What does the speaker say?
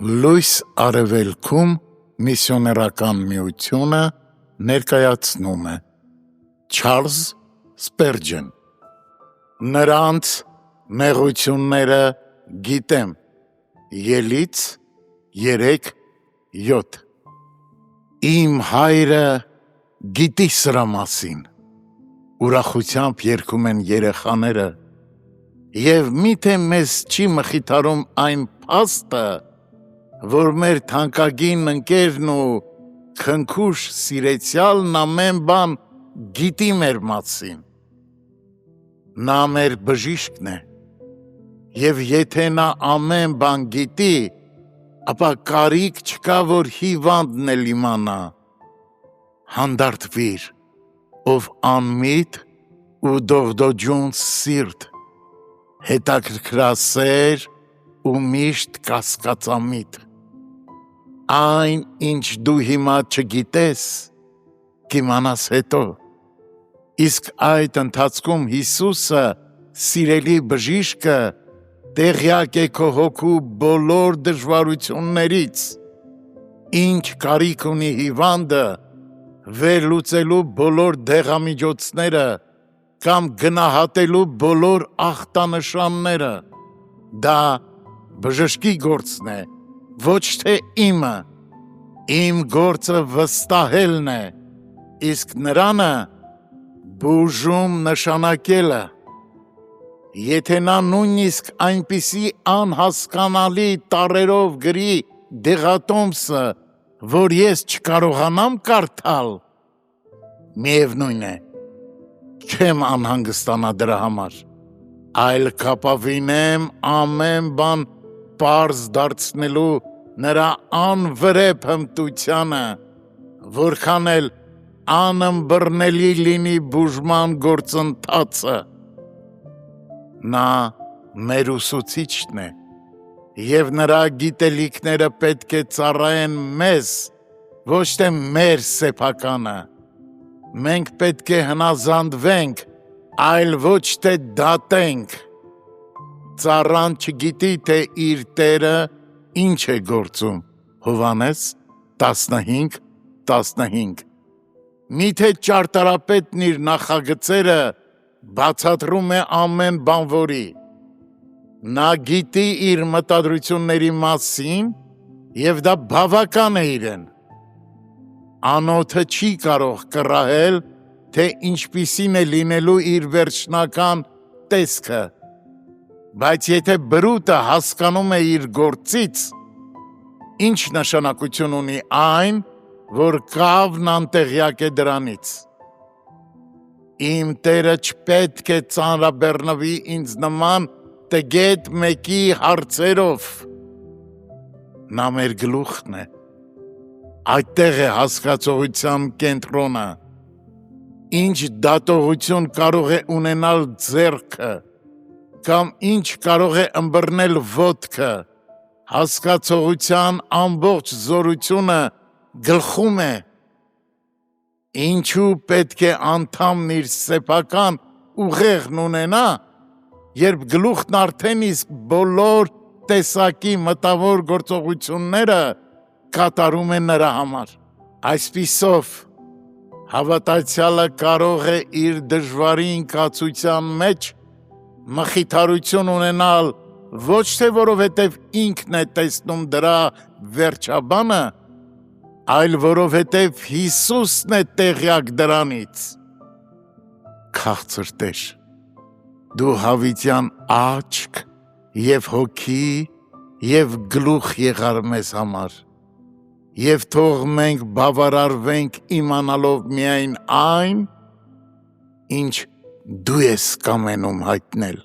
Լույս արևելքում միսիոներական միությունը ներկայացնում է Չարլզ Սպերջեն Նրանց նեղությունները գիտեմ Ելից 3:7 Իմ հայրը գիտի սրա մասին ուրախությամբ երգում են երեխաները և միթե մեզ չի մխիթարում այն փաստը որ մեր թանկագին ընկերն ու քնքուշ սիրեցյալն ամեն բան գիտի մեր մասին Նա մեր բժիշկն է և եթե նա ամեն բան գիտի ապա կարիք չկա որ հիվանդն էլ իմանա Հանդարտվիր ով անմիտ ու դողդոջուն սիրտ հետաքրքրասեր ու միշտ կասկածամիտ Այն ինչ դու հիմա չգիտես կիմանաս հետո Իսկ այդ ընթացքում Հիսուսը սիրելի բժիշկը տեղյակ է քո հոգու բոլոր դժվարություններից Ինչ կարիք ունի հիվանդը վերլուծելու բոլոր դեղամիջոցները կամ գնահատելու բոլոր ախտանշանները Դա բժշկի գործն է ոչ թե իմը Իմ գործը վստահելն է իսկ նրանը բուժում նշանակելը Եթե նա նույնիսկ այնպիսի անհասկանալի տառերով գրի դեղատոմսը որ ես չկարողանամ կարդալ միևնույն է չեմ անհանգստանա դրա համար այլ կապավինեմ ամեն բան պարզ դարձնելու նրա անվրեպ հմտությանը որքան էլ անըմբռնելի լինի բուժման գործընթացը Նա մեր ուսուցիչն է և նրա գիտելիքները պետք է ծառայեն մեզ ոչ թե մեր սեփականը Մենք պետք է հնազանդվենք այլ ոչ թե դատենք Ծառան չգիտի թե իր տերը ինչ է գործում Հովհաննես 15:15 Միթե ճարտարապետն իր նախագծերը բացատրում է ամեն բանվորի Նա գիտի իր մտադրությունների մասին և դա բավական է իրեն Անոթը չի կարող կռահել թե ինչպիսին է լինելու իր վերջնական տեսքը Բայց եթե բրուտը հասկանում է իր գործից Ինչ նշանակություն ունի այն որ կավն անտեղյակ է դրանից Իմ Տերը չպետք է ծանրաբեռնվի ինձ նման տգետ մեկի հարցերով Նա մեր գլուխն է Այդտեղ է հասկացողության կենտրոնը Ինչ դատողություն կարող է ունենալ ձեռքը Կամ ինչ կարող է ըմբռնել ոտքը Հասկացողության ամբողջ զորությունը գլխում է Ինչու պետք է անդամն իր սեփական ուղեղն ունենա Երբ գլուխն արդեն իսկ բոլոր տեսակի մտավոր գործողությունները կատարում է նրա համար Այսպիսով հավատացյալը կարող է իր դժվարին կացության մեջ մխիթարություն ունենալ ոչ թե որովհետև ինքն է տեսնում դրա վերջաբանը, այլ որովհետև Հիսուսն է տեղյակ դրանից։ Քաղցր Տեր, դու հավիտյան աչք և հոգի և գլուխ եղար մեզ համար, և թող մենք բավարարվենք իմանալով միայն այն, ինչ դու ես կամենում հայտնել։